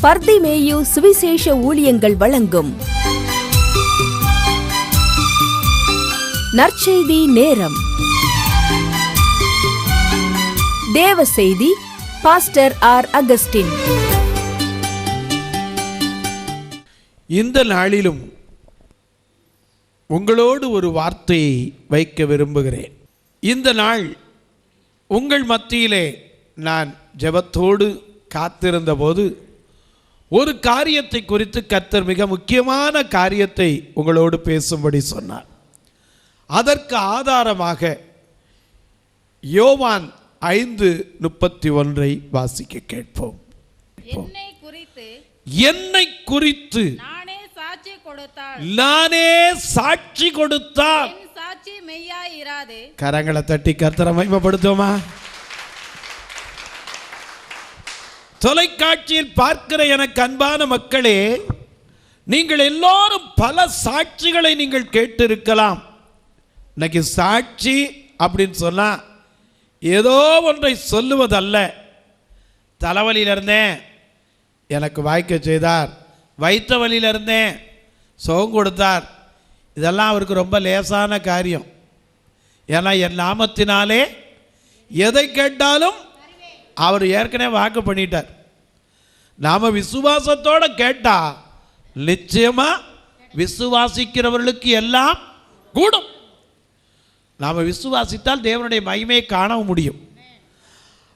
பர்திமேயு சுவிசேஷ ஊழியங்கள் வழங்கும் நற்செய்தி நேரம். தேவ செய்தி பாஸ்டர் ஆர். அகஸ்டின். இந்த நாளிலும் உங்களோடு ஒரு வார்த்தையை வைக்க விரும்புகிறேன். இந்த நாள் உங்கள் மத்தியிலே நான் ஜெபத்தோடு காத்திருந்த போது ஒரு காரியத்தை குறித்து கர்த்தர் மிக முக்கியமான காரியத்தை உங்களோடு பேசும்படி சொன்னார். அதற்கு ஆதாரமாக யோவான் 5:31 வாசிக்க கேட்போம். என்னை குறித்து நானே சாட்சி கொடுத்தால் சாட்சி மெய்யாயிராது. கரங்களை தட்டி கர்த்தரை மகிமைப்படுத்துவோமா? தொலைக்காட்சியில் பார்க்கிற எனக்கு அன்பான மக்களே, நீங்கள் எல்லோரும் பல சாட்சிகளை நீங்கள் கேட்டிருக்கலாம். இன்னைக்கு சாட்சி அப்படின்னு சொன்னா ஏதோ ஒன்றை சொல்லுவதல்ல. தலைவலியில் இருந்தேன், எனக்கு வாய்க்க செய்தார். வைத்த வலியில் இருந்தேன், சுகம் கொடுத்தார். இதெல்லாம் அவருக்கு ரொம்ப லேசான காரியம். ஏன்னா என் நாமத்தினாலே எதை கேட்டாலும் அவர் ஏற்கனவே வாக்கு பண்ணிட்டார். நாம விசுவாசத்தோட கேட்டா நிச்சயமா விசுவாசிக்கிறவர்களுக்கு எல்லாம் கூடும். நாம விசுவாசித்தால் தேவனுடைய மகிமையை காண முடியும்.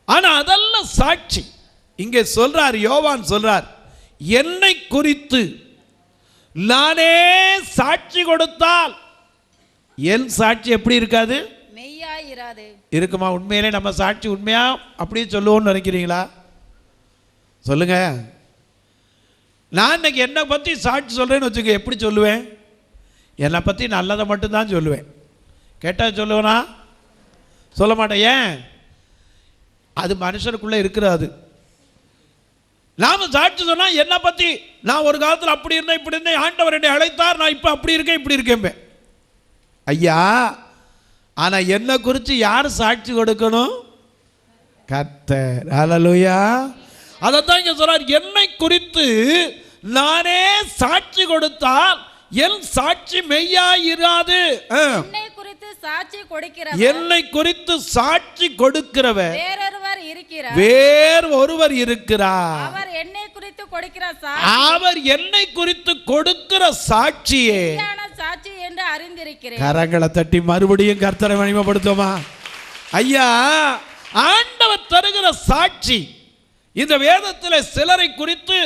ஆனா அதெல்லாம் சாட்சி. இங்கே சொல்றார், யோவான் சொல்றார், என்னை குறித்து நானே சாட்சி கொடுத்தால் என் சாட்சி எப்படி இருக்காது? இருக்குமா? உண்மையிலே நம்ம சாட்சி உண்மையா அப்படியே சொல்லுவோம்னு நினைக்கிறீங்களா? சொல்லுங்க. நான் இன்னைக்கு என்னை பற்றி சாட்சி சொல்றேன்னு வச்சுக்க, எப்படி சொல்லுவேன்? என்னை பற்றி நல்லதை மட்டும்தான் சொல்லுவேன். கேட்டால் சொல்லுவேனா? சொல்ல மாட்டேன். ஏன்? அது மனுஷனுக்குள்ளே இருக்கிறது. நாம சாட்சி சொன்னா என்னை பற்றி நான் ஒரு காலத்தில் அப்படி இருந்தேன், இப்படி இருந்தேன், ஆண்டவர் என்னை அழைத்தார், நான் இப்போ அப்படி இருக்கேன், இப்படி இருக்கேன். ஐயா, ஆனா என்ன குறித்து யார் சாட்சி கொடுக்கணும்? கர்த்தர். ஹல்லேலூயா. அதைத்தான் இங்க சொல்றார், என்னை குறித்து நானே சாட்சி கொடுத்தால் என் சாட்சி மெய்யாயிராது. என்னை குறித்து சாட்சி கொடுக்கிறவர் வேறொருவர் இருக்கிறார். அவர் என்னை குறித்து கொடுக்கிற சாட்சியே சாட்சி என்று அறிந்திருக்கிறேன். கரங்களை தட்டி மறுபடியும் கர்த்தரை மகிமைப்படுத்துமா? ஐயா, ஆண்டவர் தருகிற சாட்சி. இந்த வேதத்தில் சிலரை குறித்து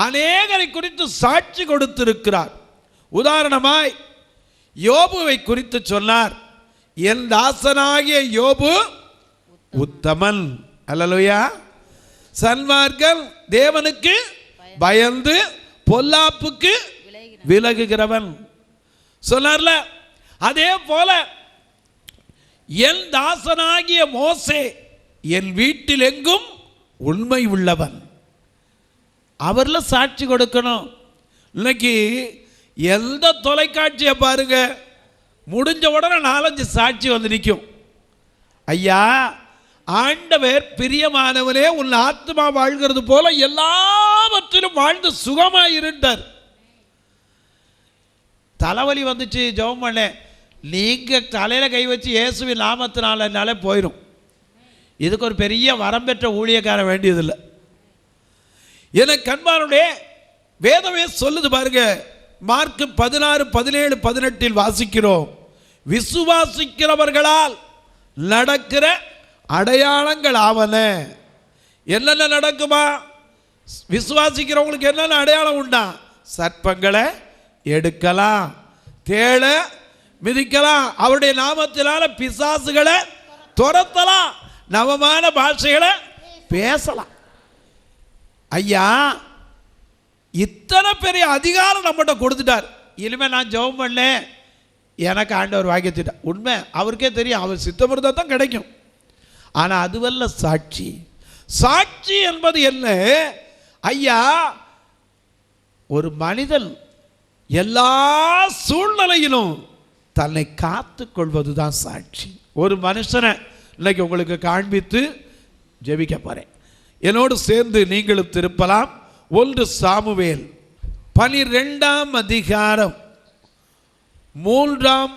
அநேகரை குறித்து சாட்சி கொடுத்திருக்கிறார். உதாரணமாய் யோபுவை குறித்து சொன்னார், என் தாசனாகிய யோபு உத்தமன். அல்லேலூயா. சன்மார்க்கன், தேவனுக்கு பயந்து பொல்லாப்புக்கு விலகுகிறவன் சொன்னார்ல. அதே போல என் தாசனாகிய மோசே என் வீட்டில் எங்கும் உண்மை உள்ளவன். அவர்ல சாட்சி கொடுக்கணும். இன்னைக்கு எந்த தொலைக்காட்சியை பாருங்க, முடிஞ்ச உடனே 4-5 சாட்சி வந்து நிற்கும். ஐயா, ஆண்டவர் பிரியமானவனே, உன் ஆத்மா வாழ்கிறது போல எல்லாவற்றிலும் வாழ்ந்து சுகமாயிருந்தார். தலைவலி வந்துச்சு, ஜெபம் பண்ண, நீங்க தலையில கை வச்சு இயேசுவின் நாமத்தினாலே போயிடும். இதுக்கு ஒரு பெரிய வரம் பெற்ற ஊழியக்காரன் வேண்டியதில்லை. எனக்கு அன்பானுடைய வேதமே சொல்லுது பாருங்க. மார்க் 16:17-18 வாசிக்கிறோம், விசுவாசிக்கிறவர்களால் நடக்கிற அடையாளங்கள் ஆவன. என்னென்ன நடக்குமா? விசுவாசிக்கிறவங்களுக்கு என்னென்ன அடையாளம் உண்டா? சர்ப்பங்களை எடுக்கலாம், தேள மிதிக்கலாம், அவருடைய நாமத்தினால பிசாசுகளை துரத்தலாம், நவமான பாஷைகளை பேசலாம். ஐயா, இத்தனை பெரிய அதிகாரம் நம்மகிட்ட கொடுத்துட்டார். இனிமே நான் ஜெபம் பண்ணேன், எனக்கு ஆண்டவர் வாக்கியத்திட்டார். உண்மை அவருக்கே தெரியும், அவர் சித்தம் இருந்தால் தான் கிடைக்கும். ஆனால் அதுவல்ல சாட்சி. சாட்சி என்பது என்ன? ஐயா, ஒரு மனிதன் எல்லா சூழ்நிலையிலும் தன்னை காத்து கொள்வதுதான் சாட்சி. ஒரு மனுஷனை இன்னைக்கு உங்களுக்கு காண்பித்து ஜெபிக்க போறேன். என்னோடு சேர்ந்து நீங்களும் திருப்பலாம். 1 சாமுவேல் 12ஆம் அதிகாரம் 3ஆம்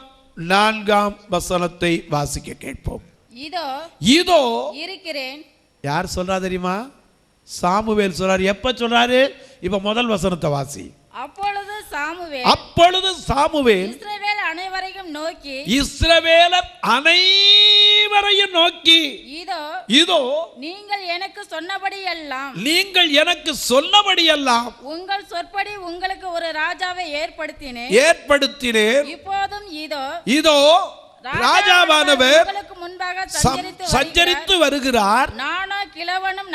4ஆம் வசனத்தை வாசிக்க கேட்போம். இதோ இருக்கிறேன். யார் சொல்றா தெரியுமா? சாமுவேல் சொல்றாரு. எப்ப சொல்றாரு? இப்ப முதல் வசனத்தை வாசி. அப்பொழுது சாமுவேல் இஸ்ரவேல் அனைவரையும் நோக்கி இதோ நீங்கள் எனக்கு சொன்னபடியெல்லாம் உங்கள் சொற்படி உங்களுக்கு ஒரு ராஜாவை ஏற்படுத்தினேன். இப்போதும் இதோ ராஜாவானவர் சஞ்சரித்து வருகிறார். நானோ கிழவனும்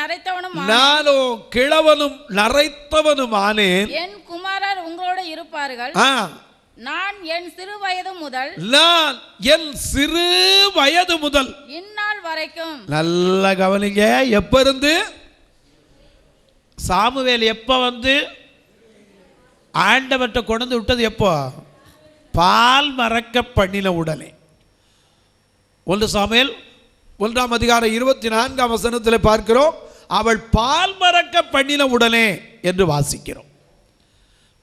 நரைத்தவனும் ஆனேன். என் குமாரர் உங்களோடு இருப்பார்கள். நான் என் சிறு வயது முதல் இந்நாள் வரைக்கும். நல்ல கவனிங்க. எப்ப இருந்து? சாமுவேல் எப்ப வந்து ஆண்டவர்கிட்ட கொண்டு விட்டது? எப்போ? பால் மறக்க பண்ணின உடனே. 1 சாமுவேல் 1ஆம் அதிகாரம் 24ஆம் வசனத்தில் பார்க்கிறோம். அவள் பால் மறக்க பண்ணின உடனே என்று வாசிக்கிறோம்.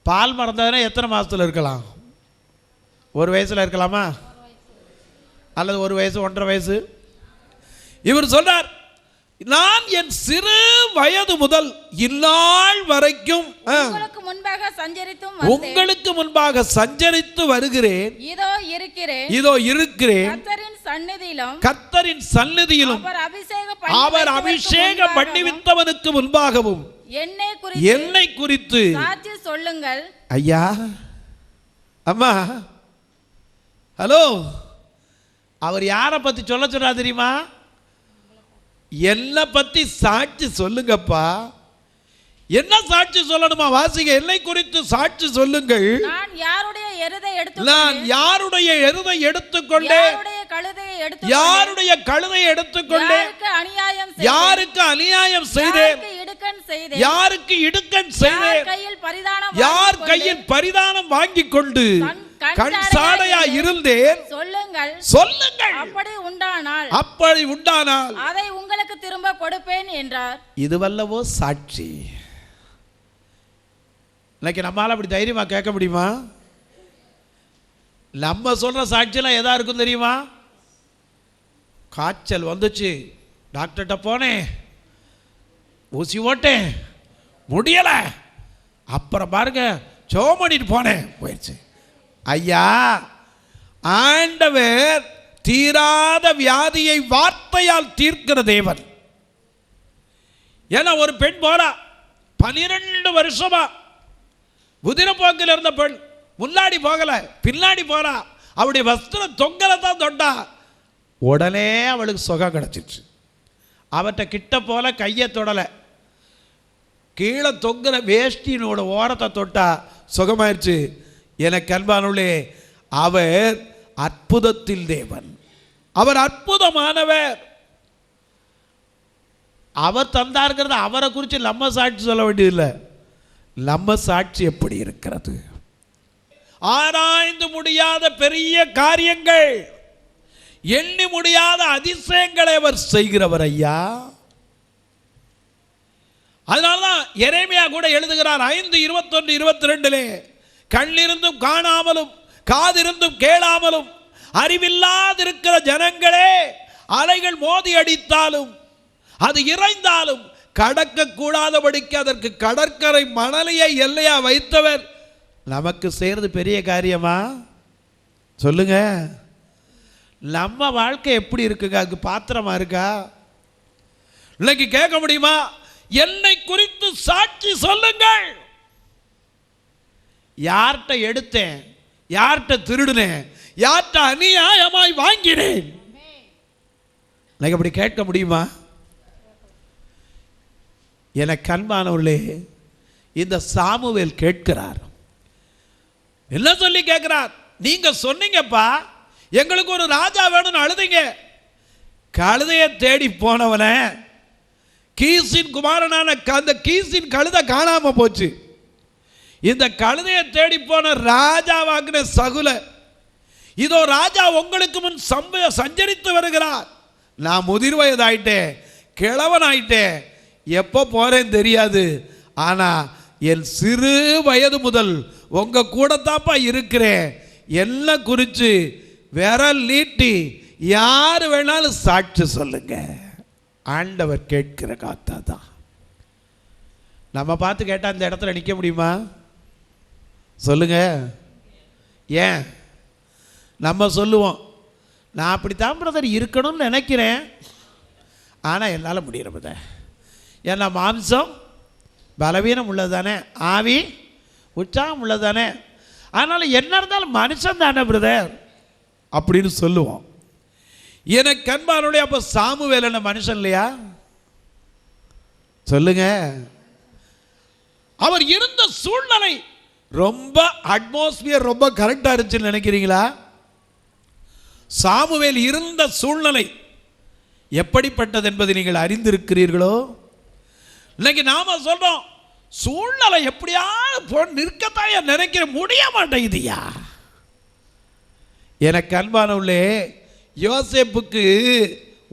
பால் மறந்ததுன்னா எத்தனை மாசத்துல இருக்கலாம்? 1 வயசுல இருக்கலாமா? அல்லது 1 வயசு 1.5 வயசு? இவர் சொல்றார், நான் என் சிறு வயது முதல் இந்நாள் வரைக்கும் உங்களுக்கு முன்பாக சஞ்சரித்து வருகிறேன். இதோ இருக்கிறேன் கர்த்தரின் சந்நிதியிலும் அவர் அபிஷேகம் பண்ணிவித்தவனுக்கு முன்பாகவும் என்னை குறித்து சொல்லுங்கள். ஐயா, அம்மா, ஹலோ, அவர் யாரை பத்தி சொல்ல தெரியுமா? என்னை பத்தி சாட்சி சொல்லுங்கப்பா. என்ன சாட்சி சொல்லணுமா? வாசிங்க. என்னை குறித்து சாட்சி சொல்லுங்கள். நான் யாருடைய எருதை எடுத்துக்கொண்டேன், யாருடைய கழுதையை எடுத்துக்கொண்டேன், யாருக்கு அநியாயம் செய்தேன், யாருக்கு இடுக்கண் செய்தேன், யார் கையில் பரிதானம் வாங்கி கொண்டு கண் சாடையா இருந்தேன். சொல்லுங்கள். அப்படி உண்டானால் அதை உங்களுக்கு திரும்ப கொடுப்பேன் என்றார். இதுவல்லவோ சாட்சி. இன்னைக்கு நம்மால அப்படி தைரியமா கேட்க முடியுமா? நம்ம சொல்ற சாட்சியெல்லாம் எதா இருக்கும் தெரியுமா? காய்ச்சல் வந்துச்சு, டாக்டர்கிட்ட போனேன், ஊசி ஓட்டேன், முடியல, அப்புறம் பாருங்க ஜெபம் பண்ணிட்டு போனேன், போயிடுச்சு. ஐயா, ஆண்டவர் தீராத வியாதியை வார்த்தையால் தீர்க்கிற தேவன். ஏன்னா ஒரு பெண் போறா, 12 வருஷமா குதிரை போக்கில் இருந்த பெண், முன்னாடி போகல, பின்னாடி போறா, அவருடைய வஸ்திரம் தொங்கலத்தான் தொட்டா, உடனே அவளுக்கு சுகம் கிடைச்சிச்சு. அவற்றை கிட்ட போல கையை தொடலை, கீழே தொங்குற வேஷ்டினோட ஓரத்தை தொட்டா சுகமாயிருச்சு. எனக்கு அன்பானுள்ளே, அவர் அற்புதத்தில் தேவன், அவர் அற்புதமானவர். அவர் தந்தாருங்கிறது அவரை குறித்து நம்ம சாட்சி சொல்ல வேண்டியதில்லை. நம்ம சாட்சி எப்படி இருக்கிறது? ஆராய்ந்து முடியாத பெரிய காரியங்கள், எண்ணி முடியாத அதிசயங்களை அவர் செய்கிறவர் ஐயா. அதனால்தான் எரேமியா கூட எழுதுகிறார் 5:21-22, கண்ணிருந்தும் காணாமலும் காதிருந்தும் கேளாமலும் அறிவில்லாதிருக்கிற ஜனங்களே, அலைகள் மோதி அடித்தாலும் அது இறைந்தாலும் கடக்க கூடாதபடிக்கு அதற்கு கடற்கரை மணலையை எல்லையா வைத்தவர் நமக்கு செய்யறது பெரிய காரியமா? சொல்லுங்க. நம்ம வாழ்க்கை எப்படி இருக்குங்க? அதுக்கு பாத்திரமா இருக்கா? இன்னைக்கு கேட்க முடியுமா? என்னை குறித்து சாட்சி சொல்லுங்கள். யார்கிட்ட எடுத்தேன், யார்கிட்ட திருடுனேன், யார்கிட்ட அநியாயமாய் வாங்கினேன், எனக்கு அப்படி கேட்க முடியுமா? எனக்கு அன்பானவர்களே, இந்த சாமுவேல் கேட்கிறார். என்ன சொல்லி கேட்கிறார்? நீங்க சொன்னீங்கப்பா, எங்களுக்கு ஒரு ராஜா வேணும்னு அழுதுங்க. கழுதையை தேடி போனவன, கீசின் குமாரனான அந்த கீசின் கழுதை காணாம போச்சு. இந்த கழுதையை தேடி போன ராஜாவாகின சகுல, இதோ ராஜா உங்களுக்கு முன் சஞ்சரித்து வருகிறார். நான் முதிர் வயதாயிட்டேன், கிழவன் ஆயிட்டேன், எப்போ போறேன்னு தெரியாது. ஆனா என் சிறு வயது முதல் உங்க கூட தான்ப்பா இருக்கிறேன். என்ன குறித்து விரல் நீட்டி யார் வேணாலும் சாட்சி சொல்லுங்க. ஆண்டவர் கேட்கிற காத்தா தான். நம்ம பார்த்து கேட்டால் அந்த இடத்துல நிற்க முடியுமா? சொல்லுங்க. ஏன் நம்ம சொல்லுவோம், நான் அப்படித்தான் பிரதர் இருக்கணும்னு நினைக்கிறேன், ஆனால் என்னால் முடியல பிரதர். ஏன்னா மாம்சம் பலவீனம் உள்ளது தானே, ஆவி உற்சாகம் உள்ளது தானே, அதனால் என்ன இருந்தாலும் மனுஷன் தானே பிரதர் அப்படின்னு சொல்லுவோம். எனக்கு அன்பானுடைய அப்போ சாமுவேல் என்ன மனுஷன் இல்லையா? சொல்லுங்க. அவர் இருந்த சூழ்நிலை ரொம்ப அட்மாஸ்பியர் ரொம்ப கரெக்டாக இருந்துச்சுன்னு நினைக்கிறீங்களா? சாமுவேல் இருந்த சூழ்நிலை எப்படிப்பட்டது என்பதை நீங்கள் அறிந்திருக்கிறீர்களோ? இன்னைக்கு நாம சொல்றோம் சூழ்நிலை எப்படியாவது நிற்கத்தான் நினைக்கிற முடிய மாட்டேங்குதுயா. எனக்கு அன்பானவர்களே, யோசேப்புக்கு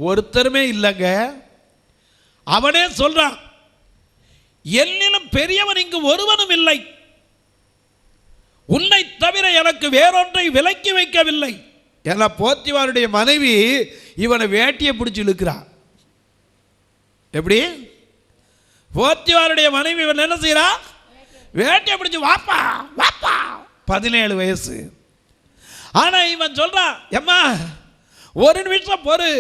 ஒருத்தருமே இல்லைங்க. அவனே சொல்றான், என்னிலும் பெரியவன் இங்கு ஒருவனும் இல்லை, உன்னை தவிர எனக்கு வேறொன்றை விலக்கி வைக்கவில்லை. ஏன்னா போத்திவாருடைய மனைவி இவனை வேட்டியை பிடிச்சி இழுக்கிறான். எப்படி? போத்திவாருடைய மனைவி இவன் என்ன செய்யறா? வேட்டியை பிடிச்சி வாப்பா வாப்பா. 17 வயசு. ஆனா இவன் சொல்றான், எம்மா ஒரு நிமிஷம் பொறு,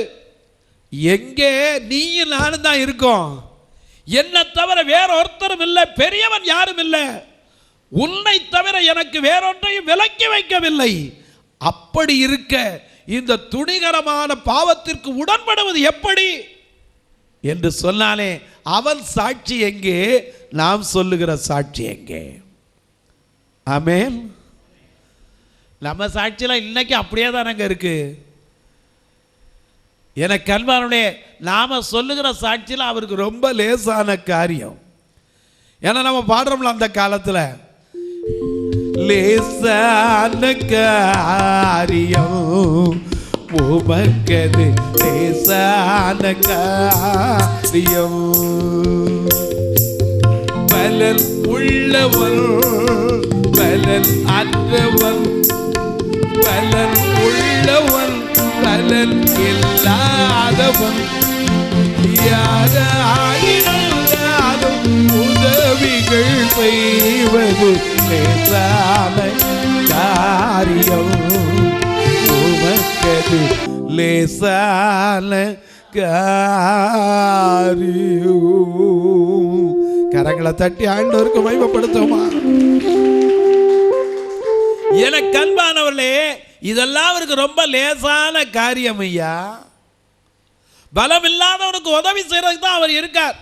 எங்கே நீயும் நானும் தான் இருக்கோம், என்னை தவிர வேற ஒருத்தரும் இல்லை, பெரியவன் யாரும் இல்லை, உன்னை தவிர எனக்கு வேறொன்றையும் விலக்கி வைக்கவில்லை. அப்படி இருக்க இந்த துணிகரமான பாவத்திற்கு உடன்படுவது எப்படி என்று சொன்னாலே அவன் சாட்சி எங்கே, நாம் சொல்லுகிற சாட்சி எங்கே? ஆமென். நம்ம சாட்சியெல்லாம் இன்னைக்கு அப்படியே தானங்க இருக்கு. எனக்கு அன்பானுடைய நாம சொல்லுகிற சாட்சியில் அவருக்கு ரொம்ப லேசான காரியம். ஏன்னா நம்ம பாடுறோம்ல அந்த காலத்தில், லேசான காரியம் உமக்கது லேசான காரியம், பலன் உள்ளவன் பலன் அற்றவன், பலன் உள்ளவன் பலன் இல்லாதவன், யாராயினாலும் உதவிகள் செய்வது லேசான காரியம் உமக்கது லேசான காரியம். கரங்களை தட்டி ஆண்டவருக்கு மகிமைப்படுத்துமா? எனக்கு அன்பானவர்களே, இதெல்லாம் அவருக்கு ரொம்ப லேசான காரியம் ஐயா. பலம் இல்லாதவனுக்கு உதவி செய்யறதுக்கு தான் அவர் இருக்கார்.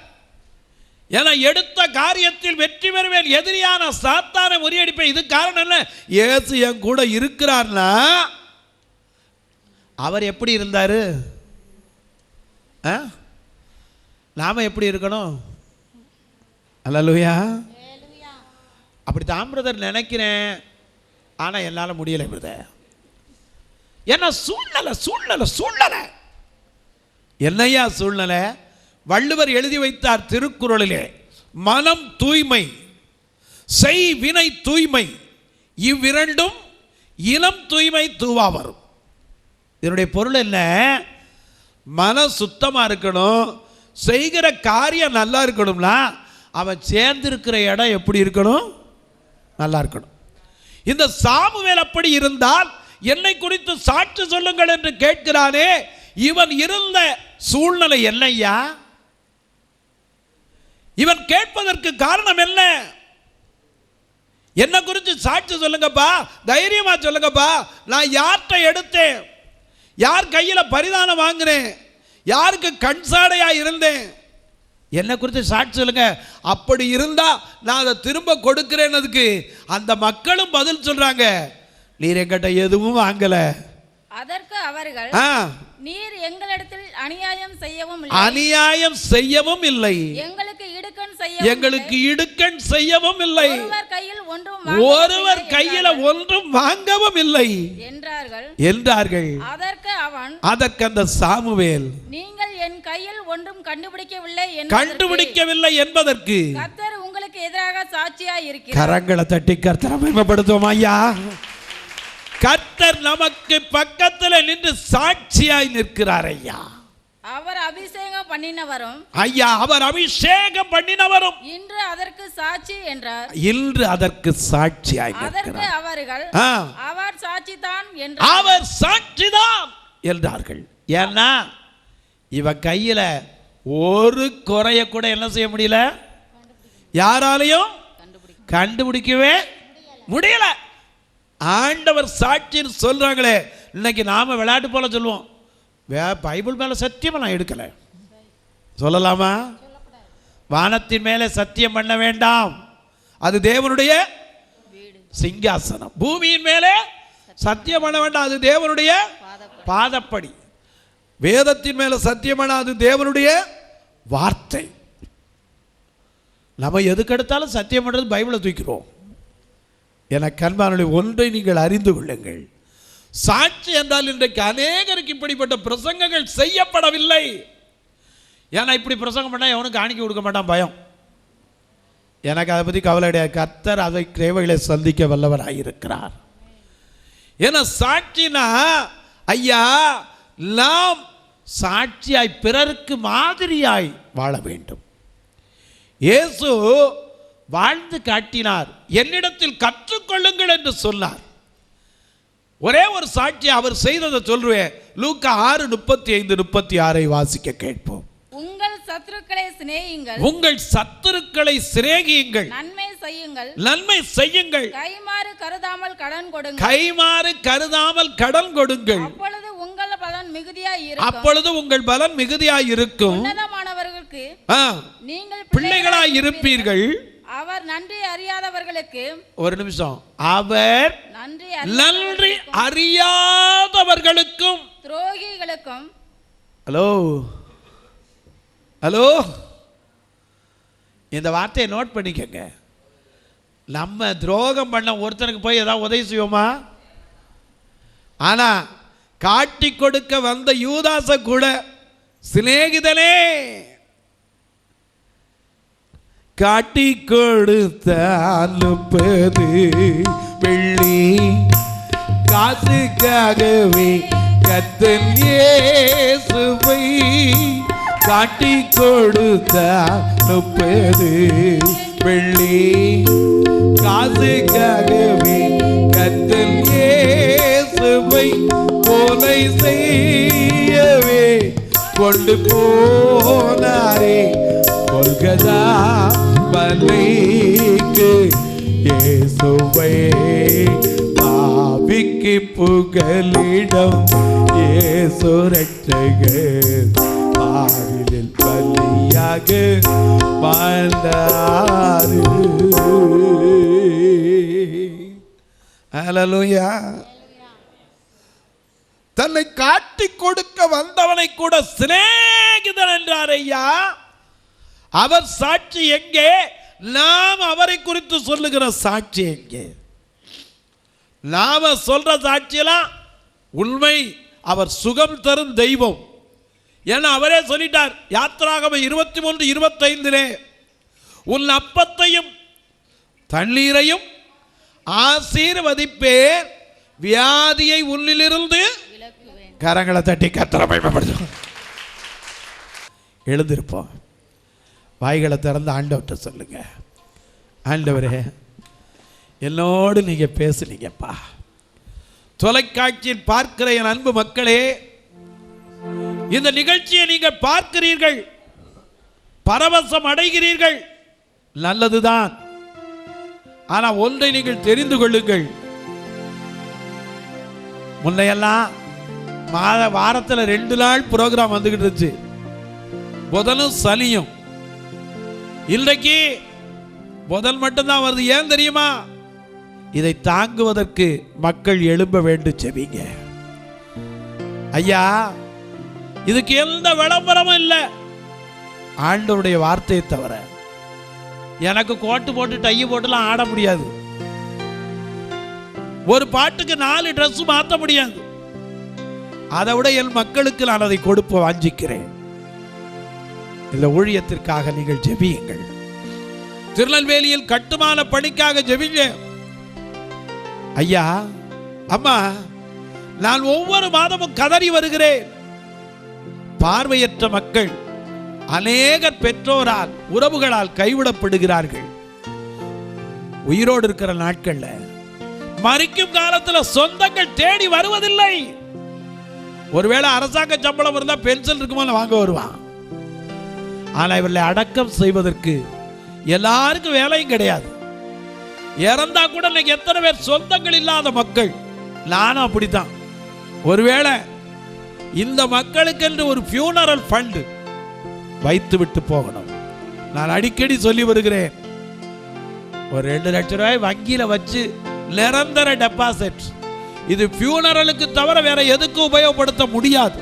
ஏன்னா எடுத்த காரியத்தில் வெற்றி பெறுவேன், எதிரியான சாத்தானை முறியடிப்பேன். இது காரணம் என்ன? இயேசு என் கூட இருக்கிறார்னா அவர் எப்படி இருந்தாரு, நாம எப்படி இருக்கணும்? அல்லேலூயா. அப்படி தான் பிரதர் நினைக்கிறேன், ஆனா என்னால முடியலை பிரதர். ஏன்னா சூழ்நிலை சூழ்நிலை சூழ்நிலை. என்னையா சூழ்நிலை? வள்ளுவர் எழுதி வைத்தார் திருக்குறளிலே, மனம் தூய்மை செய் வினை தூய்மை இவ்விரண்டும் இனம் தூய்மை தூவா வரும். இதனுடைய பொருள் என்ன? மனம் சுத்தமா இருக்கணும், செய்கிற காரியம் நல்லா இருக்கணும்னா அவன் சேர்ந்திருக்கிற இடம் எப்படி இருக்கணும்? நல்லா இருக்கணும். இந்த சாமுவேல் அப்படி இருந்தால் என்னை குறித்து சாட்சி சொல்லுங்கள் என்று கேட்கிறானே, இவன் இருந்த சூழ்நிலை என்னையா? இவன் கேட்பதற்கு காரணம் என்ன? என்ன குறித்து சாட்சி சொல்லுங்கப்பா, தைரியமா சொல்லுங்கப்பா. நான் யார்கிட்ட எடுத்தேன், யார் கையில பரிதானம் வாங்கினேன், யாருக்கு கண் சாடையா இருந்தேன், என்ன குறித்து சாட்சி சொல்லுங்க. அப்படி இருந்தா நான் அதை திரும்ப கொடுக்கிறேன்னதுக்கு அந்த மக்களும் பதில் சொல்றாங்க, நீர் என்கிட்ட எதுவும் வாங்கல. அதற்கு அவர்கள், நீர் எங்களிடத்தில் அநியாயம் செய்யவும் இல்லை, எங்களுக்கு இடுக்கண் செய்யவும் இல்லை, ஒருவர் கையில் ஒன்றும் வாங்கவும் இல்லை என்றார்கள். அதற்கு அந்த சாமுவேல், நீங்கள் என் கையில் ஒன்றும் கண்டுபிடிக்கவில்லை என்பதற்கு கர்த்தர் உங்களுக்கு சாட்சியாய் இருக்கிறார். கரங்களை தட்டி கர்த்தரை மகிமைப்படுத்துவோம். ஐயா, கர்த்தர் நமக்கு பக்கத்துல நின்று சாட்சியாய் நிற்கிறார். ஐயா, அவர் அபிஷேகம் பண்ணினவரும், ஐயா, அவர் அபிஷேகம் பண்ணினவரும் இன்று அதற்கு சாட்சி என்றார். இன்று அதற்கு சாட்சியாய் அதற்கு நிற்கிறார். அவர்கள் அவர் சாட்சிதான் அவர் சாட்சிதான் என்றார்கள். ஏன்னா இவன் கையில ஒரு குறைய கூட என்ன செய்ய முடியல, யாராலையும் கண்டுபிடிக்கவே முடியல. ஆண்டவர் சாட்சின்னு சொல்றாங்களே. இன்னைக்கு நாம விளையாட்டு போல சொல்லுவோம், பைபிள் மேல சத்தியமா நான் எடுக்கல சொல்லலாமா? வானத்தின் மேலே சத்தியம் பண்ண வேண்டாம், அது தேவனுடைய சிங்காசனம். பூமியின் மேலே சத்தியம் பண்ண வேண்டாம், அது தேவனுடைய பாதப்படி. வேதத்தின் மேல சத்தியம் பண்ண, அது தேவனுடைய வார்த்தை. நம்ம எதுக்கு எடுத்தாலும் சத்தியம் பண்றது பைபிளை தூக்கிறோம். என கண்பானுடைய ஒன்றை நீங்கள் அறிந்து கொள்ளுங்கள். சாட்சி என்றால் இன்றைக்கு அநேகருக்கு இப்படிப்பட்ட பிரசங்கங்கள் செய்யப்படவில்லை. ஏன்னா இப்படி பிரசங்கம் பண்ணால் எவனுக்கு காணிக்க கொடுக்க மாட்டான், பயம். எனக்கு அதை பற்றி கவலை கிடையாது. கர்த்தர் அதை தேவைகளை சந்திக்க வல்லவராயிருக்கிறார். ஏன்னா சாட்சினா, ஐயா, நாம் சாட்சியாய் பிறருக்கு மாதிரியாய் வாழ வேண்டும். இயேசு வாழ்ந்து காட்டினார். என்னிடத்தில் கற்றுக்கொள்ளுங்கள் என்று சொன்னார். ஒரே ஒரு சாட்சி அவர் செய்ததை சொல்றேன். லூக்கா 6:35-36 வாசிக்க கேட்போம். உங்கள் சத்துருக்களை சிநேகியுங்கள், உங்கள் சத்துருக்களை சிநேகியுங்கள், நன்மை செய்யுங்கள், நன்மை செய்யுங்கள், கைமாறு கருதாமல் கடன் கொடுங்கள், கைமாறு கருதாமல் கடன் கொடுங்கள், அப்பொழுது உங்கள் பலன் மிகுதியாய் இருக்கும், அப்பொழுது உங்கள் பலன் மிகுதியாய் இருக்கும், உன்னதமானவர்களுக்கு நீங்கள் பிள்ளைகளாய் இருப்பீர்கள். அவர் நன்றி அறியாதவர்களுக்கு, ஒரு நிமிஷம், அவர் நன்றி அறியாதவர்களுக்கும் துரோகிகளுக்கும். ஹலோ ஹலோ, இந்த வார்த்தையை நோட் பண்ணிக்கங்க. நம்ம துரோகம் பண்ண ஒருத்தனுக்கு போய் ஏதாவது உதவி செய்வோமா? ஆனா காட்டி கொடுக்க வந்த யூதாச கூட சிநேகிதனே காட்டி கொடுத்த அனுப்பது வெள்ளி காசுக்காகவே கர்த்தர் இயேசுவை காட்டி கொடுத்த 30 வெள்ளி காசுக்காகவே கர்த்தர் இயேசுவை கொலை செய்யவே கொண்டு போனாரே கொல்கதா மலைக்கு. இயேசுவை பாவிக்கு புகலிடம், இயேசு ரட்சகர் ஆவிலில் பலியாக வாழ்ந்தார். ஹல்லேலூயா. தன்னை காட்டி கொடுக்க வந்தவனை கூட சிநேகிதன் என்றார். ஐயா, அவர் சாட்சி எங்கே? நாம் அவரை குறித்து சொல்லுகிற சாட்சி எங்கே? நாம சொல்ற சாட்சியெல்லாம் உண்மை. அவர் சுகம் தரும் தெய்வம். ஏன்னா அவரே சொல்லிட்டார் யாத்திராகமம் 23:25 உன் அப்பத்தையும் தண்ணீரையும் ஆசீர்வதிப்பேன், வியாதியை உன்னிலிருந்து. கரங்களை தட்டி கர்த்தரை மகிமைப்படுத்துவோம். எழுந்திருப்போம், வாய்களை திறந்து ஆண்டவர்கிட்ட சொல்லுங்க. ஆண்டவரே, என்னோடு நீங்க பேசுனீங்கப்பா. தொலைக்காட்சியில் பார்க்கிற என் அன்பு மக்களே, இந்த நிகழ்ச்சியை நீங்கள் பார்க்கிறீர்கள், பரவசம் அடைகிறீர்கள், நல்லதுதான். ஆனா ஒன்றை நீங்கள் தெரிந்து கொள்ளுங்கள். முன்னையெல்லாம் வாரத்தில் 2 நாள் புரோகிராம் வந்துகிட்டு இருந்துச்சு, புதனும் சனியும். இன்றைக்கு புதன் மட்டும்தான் வருது. ஏன் தெரியுமா? இதை தாங்குவதற்கு மக்கள் எழும்ப வேண்டும். செவிங்க ஐயா, இதுக்கு எந்த விளம்பரமும் இல்லை ஆண்டவருடைய வார்த்தையை தவிர. எனக்கு கோட்டு போட்டு டை போட்டுலாம் ஆட முடியாது. ஒரு பாட்டுக்கு 4 ட்ரெஸ் மாற்ற முடியாது. அதை விட என் மக்களுக்கு நான் அதை கொடுப்ப வாஞ்சிக்கிறேன். இந்த ஊழியத்திற்காக நீங்கள் ஜெபியுங்கள். திருநெல்வேலியில் கட்டுமான பணிக்காக ஜெபிங்க. ஐயா, அம்மா, நான் ஒவ்வொரு மாதமும் கதறி வருகிறேன். பார்வையற்ற மக்கள் அநேகர் பெற்றோரால் உறவுகளால் கைவிடப்படுகிறார்கள். உயிரோடு இருக்கிற நாட்கள்ல மரிக்கும் காலத்தில் சொந்தங்கள் தேடி வருவதில்லை. ஒருவேளை அரசாங்க சம்பளம் இருந்தா பென்ஷன் இருக்குமோ வாங்க வருவான். ஆனா இவர்களை அடக்கம் செய்வதற்கு எல்லாருக்கும் வேலையும் கிடையாது. இறந்தா கூட இன்னைக்கு எத்தனை பேர் சொந்தங்கள் இல்லாத மக்கள். நானும் அப்படித்தான். ஒருவேளை இந்த மக்களுக்கு என்று ஒரு ஃபியூனரல் ஃபண்ட் வைத்து விட்டு போகணும். நான் அடிக்கடி சொல்லி வருகிறேன், ஒரு 2 லட்சம் ரூபாய் வங்கியில வச்சு நிரந்தர டெபாசிட், இது ஃபியூனரலுக்கு தவிர வேற எதுக்கு உபயோகப்படுத்த முடியாது,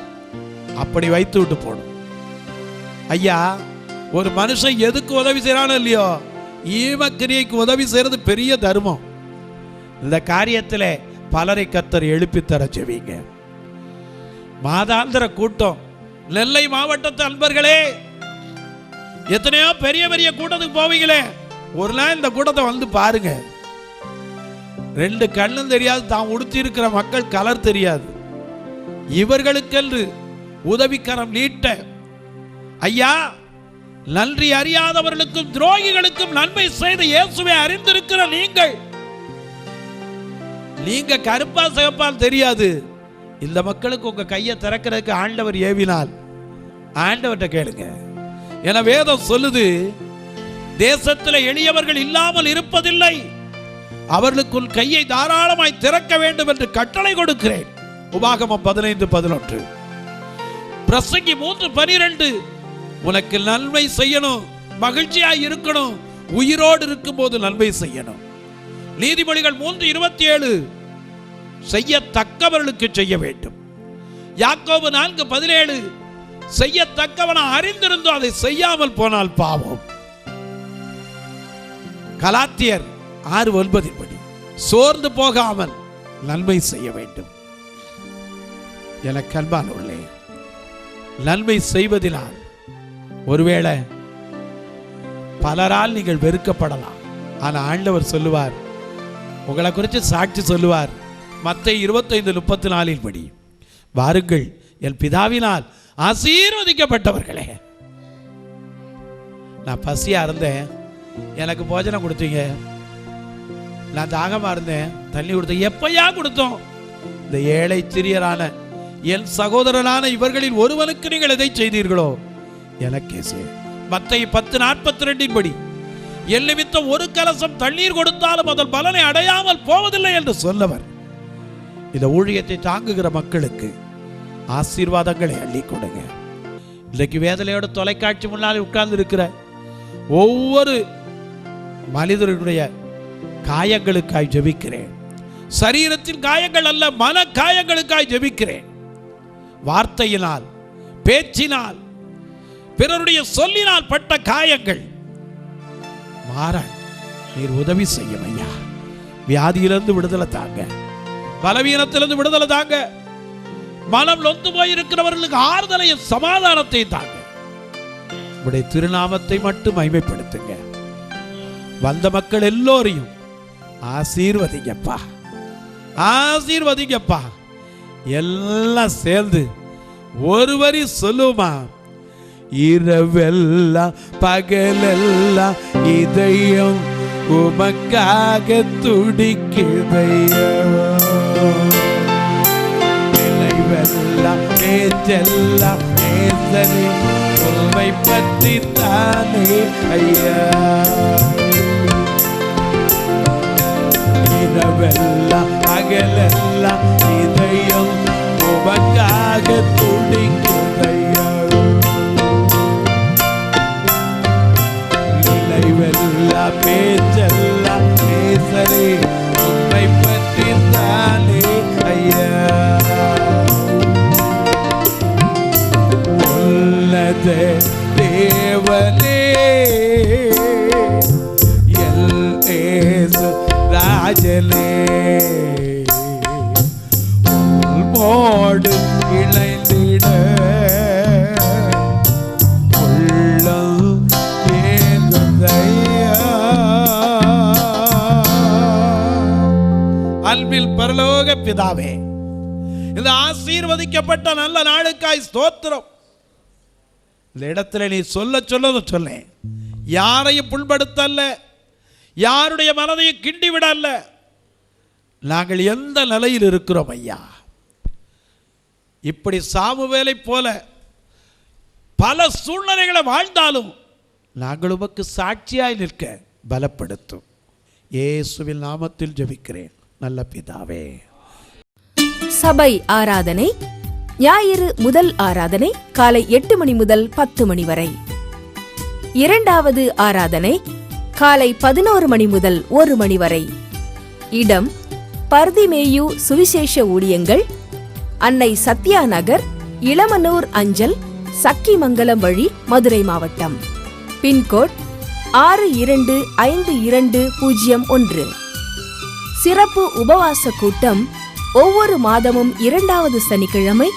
அப்படி வைத்து விட்டு போகணும். ஐயா, ஒரு மனுஷன் எதுக்கு உதவி செய்யறானோ இல்லையோ, ஈமக்கிரியைக்கு உதவி செய்யறது பெரிய தர்மம். இந்த காரியத்தில் பலரை கர்த்தர் எழுப்பி தர செய்வீங்க. மாதாந்திர கூட்டம், நெல்லை மாவட்டத்து அன்பர்களே, எத்தனையோ பெரிய பெரிய கூட்டத்துக்கு போவீங்களே, ஒரு நாள் இந்த கூட்டத்தை வந்து பாருங்க. 2 கண்ணும் தெரியாது, தான் உடுத்தி இருக்கிற மக்கள் கலர் தெரியாது. இவர்களுக்கென்று உதவிக்கரம் நீட்ட, ஐயா, நன்றி அறியாதவர்களுக்கும் துரோகிகளுக்கும் நன்மை செய்த இயேசுவை அறிந்திருக்கிற நீங்க கருப்பா சிவப்பா தெரியாது. இந்த மக்களுக்கு உங்க கையை திறக்கிறதுக்கு ஆண்டவர் ஏவினால் ஆண்டவர்கிட்ட கேளுங்க. என வேதம் சொல்லுது, தேசத்தில் எளியவர்கள் இல்லாமல் இருப்பதில்லை, அவர்களுக்கு உன் கையை தாராளமாய் திறக்க வேண்டும் என்று கட்டளை கொடுக்கிறேன். உபாகமம் 15:11. பிரசங்கி 3:12. உனக்கு நன்மை செய்யணும், மகிழ்ச்சியாய் இருக்கணும், உயிரோடு இருக்கும் போது நன்மை செய்யணும். நீதிமொழிகள் 3:27. செய்யத்தக்கவர்களுக்கு செய்ய வேண்டும். யாக்கோபு 4:17. செய்யத்தக்கவன அறிந்திருந்தோ அதை செய்யாமல் போனால் பாவம். கலாத்தியர் 6:9 படி சோர்ந்து போகாமல் நன்மை செய்ய வேண்டும். எனக்கு அன்பானவர்களே, நன்மை செய்வதினால் ஒருவேளை பலரால் நீங்கள் வெறுக்கப்படலாம். ஆனால் ஆண்டவர் சொல்லுவார், உங்களை குறித்து சாட்சி சொல்லுவார். மத்தேயு 25:34 படி, வாருங்கள் என் பிதாவினால் ஆசீர்வதிக்கப்பட்டவர்களே. நான் பசியா இருந்தேன், எனக்கு போஜனம் கொடுத்தீங்க. நான் தாகமா இருந்தேன், தண்ணி கொடுத்தேன். எப்பயா கொடுத்தோம்? இந்த ஏழை சிறியரான என் சகோதரனான இவர்களில் ஒருவனுக்கு நீங்கள் எதை செய்தீர்களோ எனக்கே செய். மத்தேயு 10:42 படி, என் நிமித்தம் ஒரு கலசம் தண்ணீர் கொடுத்தாலும் அதன் பலனை அடையாமல் போவதில்லை என்று சொல்லவர். இந்த ஊழியத்தை தாங்குகிற மக்களுக்கு ஆசீர்வாதங்களை அள்ளி கொடுங்க. இன்றைக்கு வேதனையோட தொலைக்காட்சி முன்னால் உட்கார்ந்து இருக்கிற ஒவ்வொரு மனிதர்களுடைய காயங்களுக்காய் ஜெபிக்கிறேன். சரீரத்தின் காயங்கள் அல்ல, மன காயங்களுக்காய் ஜெபிக்கிறேன். வார்த்தையினால், பேச்சினால், பிறருடைய சொல்லினால் பட்ட காயங்கள் மாற நீர் உதவி செய்யும் ஐயா. வியாதியிலிருந்து விடுதலை தாங்க, பலவீனத்திலிருந்து விடுதலை தாங்க, மனம் நொந்து போயிருக்கிறவர்களுக்கு ஆறுதலையும் சமாதானத்தையும் தாங்க. உடைய திருநாமத்தை மட்டும் மகிமைப்படுத்துங்க. வந்த மக்கள் எல்லோரையும் ஆசீர்வதிங்கப்பா, ஆசீர்வதிங்கப்பா. எல்லாம் சேர்ந்து ஒரு வரி சொல்லுமா, இரவெல்லாம் பகலெல்லாம் இதயம் உமக்காக துடிக்குதையா. நினைவெல்லாம் பேச்செல்லாம் நேசனே உண்மை பற்றி தானே ஐயா. இரவெல்லாம் பகலெல்லாம் இதயம் உமக்காக துடிக்குதையா. நினைவெல்லாம் பேச்செல்லாம் நேசனே உண்மை பற்றி தானே ஐயா. தேவனே எல்ஏசு ராஜனே, உம்மோடு இணைந்திட உள்ளம் ஏங்குதையா. பரலோக பிதாவே, இந்த ஆசீர்வதிக்கப்பட்ட நல்ல நாளுக்காய் ஸ்தோத்திரம். இந்த இடத்துல நீ சொல்ல சொன்னேன், யாரையும் புண்படுத்தல்ல, யாருடைய மனதையும் கிண்டி விடல்ல. நாங்கள் எந்த நிலையில் இருக்கிறோம் ஐயா, இப்படி சாமுவேலை போல பல சூழ்நிலைகளை வாழ்ந்தாலும் நாங்கள் உமக்கு சாட்சியாய் நிற்க பலப்படுத்தும். இயேசுவின் நாமத்தில் ஜெபிக்கிறேன் நல்ல பிதாவே. சபை ஆராதனை ஞாயிறு முதல் ஆராதனை காலை 8 மணி முதல் 10 மணி வரை. இரண்டாவது ஆராதனை காலை 11 மணி முதல் 1 மணி வரை. இடம் பர்திமேயு சுவிசேஷ ஊழியங்கள், அன்னை சத்யா நகர், இளமனூர் அஞ்சல், சக்கிமங்கலம் வழி, மதுரை மாவட்டம். பின்கோட் 625201. சிறப்பு உபவாச கூட்டம் ஒவ்வொரு மாதமும் 2வது சனிக்கிழமை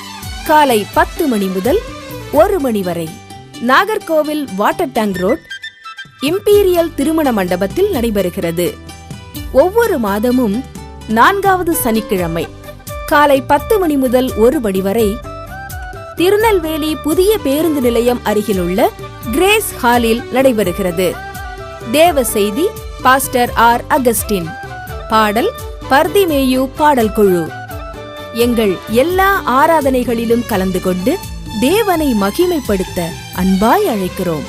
காலை 10 மணி முதல் 1 மணி வரை. Nagercoil water tank road, imperial திருமண மண்டபத்தில் நடைபெறுகிறது. ஒவ்வொரு மாதமும் 4வது சனிக்கிழமை காலை 10 மணி முதல் 1 மணி வரை திருநெல்வேலி புதிய பேருந்து நிலையம் அருகிலுள்ள கிரேஸ் ஹாலில் நடைபெறுகிறது. தேவ செய்தி பாஸ்டர் ஆர் அகஸ்டின். பாடல் பர்திமேயு பாடல் குழு. எங்கள் எல்லா ஆராதனைகளிலும் கலந்து கொண்டு தேவனை மகிமைப்படுத்த அன்பாய் அழைக்கிறோம்.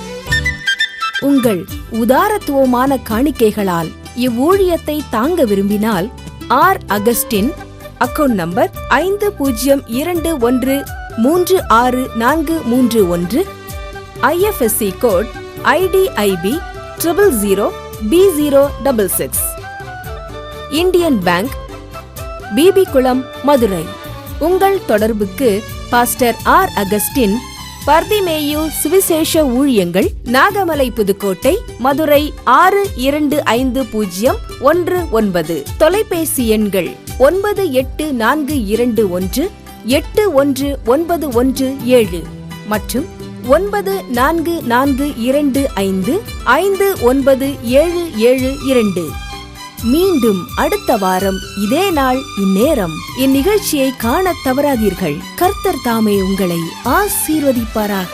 உங்கள் உதாரத்துவமான காணிக்கைகளால் இவ்வூழியத்தை தாங்க விரும்பினால் R Augustine, account number 5021364431, IFSC code IDIB 000B066, Indian bank, Bibi Kulam, Madurai. உங்கள் தொடர்புக்கு பாஸ்டர் ஆர் அகஸ்டின், பர்திமேயு சுவிசேஷ ஊழியங்கள், நாகமலை, புதுக்கோட்டை, மதுரை 625019. தொலைபேசி எண்கள் 9842181917 மற்றும் 9442559772. மீண்டும் அடுத்த வாரம் இதே நாள் இந்நேரம் இந்நிகழ்ச்சியை காணத் தவறாதீர்கள். கர்த்தர் தாமே உங்களை ஆசீர்வதிப்பாராக.